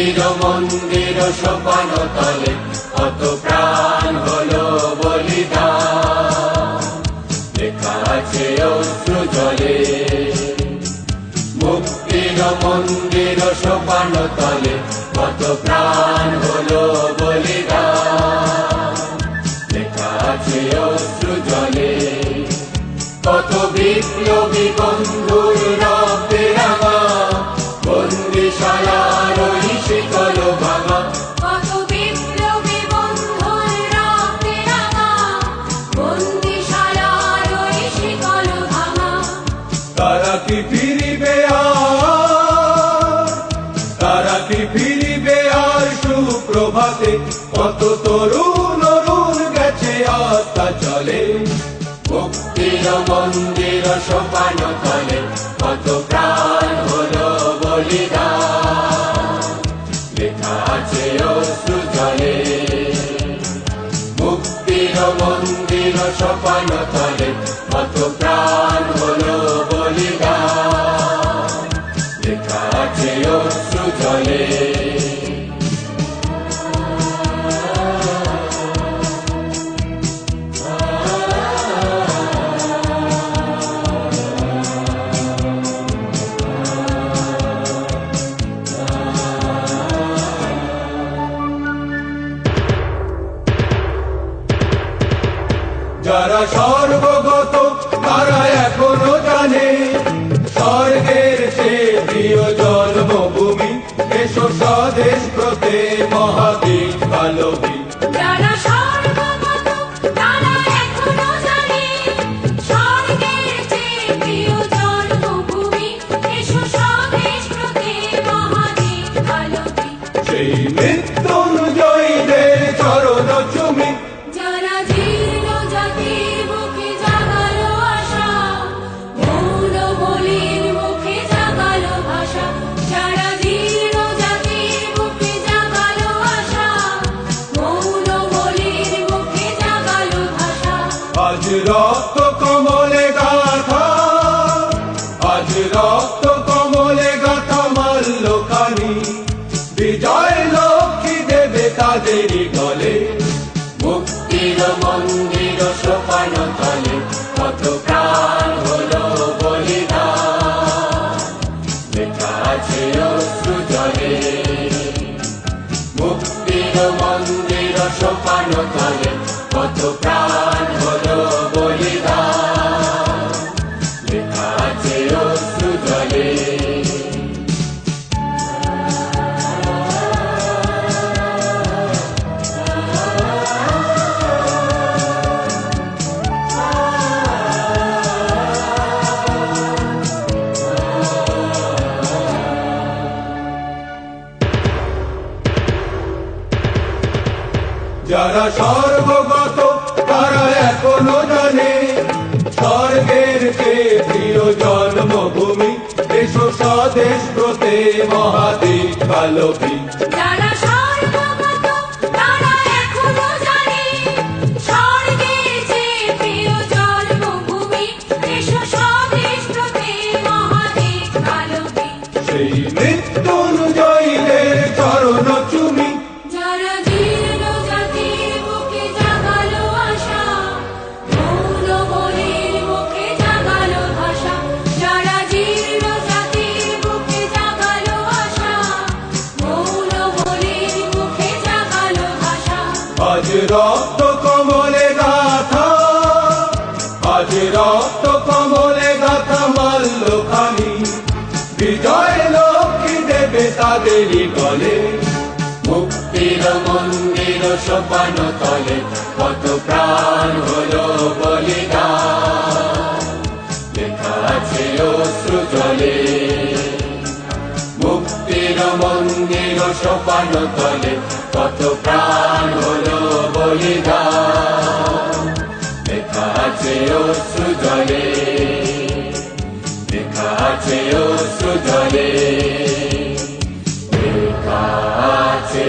মুক্তির মন্দির সোপান তলে কত প্রাণ হলো বলিদান, লেখা আছে অশ্রু জলে। মুক্তির মন্দির সোপান তলে কত প্রাণ হলো বলিদান, লেখা আছে অশ্রু জলে। কত বিপ্লবী বন্ধুর রক্তে রাঙা বন্দিশালার ওই শিকল ভাঙা, কত বিপ্লবী বন্ধুর রক্তে রাঙা বন্দিশালার ওই শিকল ভাঙা। তারা কি ফিরিবে আর, তারা কি ফিরিবে আর সুপ্রভাতে? কত তরুণ অরুণ গেছে আস্থা চলে। মুক্তির মন্দির সোপান তলে কত প্রাণ হলো বলিদান, লেখা আছে অশ্রু জলে। মুক্তির মন্দির সোপান তলে কত প্রাণ হলো বলিদান, লেখা আছে অশ্রু জলে। যারা স্বর্গগত তারা এখনো জানে স্বর্গের সে প্রিয় জন্মভূমি। এসো স্বদেশ ব্রতে মহাদেশ ভালোবি। যারা স্বর্গগত তারা এখনো জানে স্বর্গের চেয়ে প্রিয় জন্মভূমি। এসো স্বদেশ ব্রতে মহাদেশ ভালোবি। সেই মৃত্যুঞ্জয়ীদের চরণ চুমি। যারা জীর্ণ জাতির বুকে জাগালো আশা, মৌন বলির মুখে জাগালো ভাষা। যারা জীর্ণ জাতির বুকে জাগালো আশা, মৌন বলির মুখে জাগালো ভাষা। আজ রক্ত কমলে গাথা, আজ রক্ত কমলে গাথা মাল্যখানি। বিজয় লক্ষ্মী দেবে তাদেরই গলে। মুক্তির মন্দির সোপান তলে কত প্রাণ হলো বলিদান, লেখা আছে অশ্রু জলে। মুক্তির মন্দির সোপান তলে কত প্রাণ হলো বলিদান, লেখা আছে অশ্রু জলে। যারা স্বর্গগত তারা এখনো জানে স্বর্গের চেয়ে প্রিয় জন্মভূমি। এসো স্বদেশ ব্রতে মহাদেশ ভালোবি। যারা স্বর্গগত তারা এখনো জানে স্বর্গের চেয়ে প্রিয় জন্মভূমি। এসো স্বদেশ ব্রতে মহাদেশ ভালোবি। সেই মৃত্যুঞ্জয়ীদের চরণ চুমি। যারা জীর্ণ জাতির বুকে জাগালো আশা, মৌন বলির মুখে জাগালো ভাষা। যারা জীর্ণ জাতির বুকে জাগালো আশা, মৌন বলির মুখে জাগালো ভাষা। আজ রক্ত কমলে গাথা, আজ রক্ত কমলে গাথা মাল্যখানি। বিজয় লক্ষ্মী দেবে তাদেরই গলে। মুক্তির মন্দির সোপান তলে কত প্রাণ হলো বলিদান, লেখা আছে অশ্রু জলে। মুক্তির মন্দির সোপান তলে কত প্রাণ হলো বলিদান, লেখা আছে অশ্রু জলে, লেখা আছে অশ্রু জলে, লেখা আছে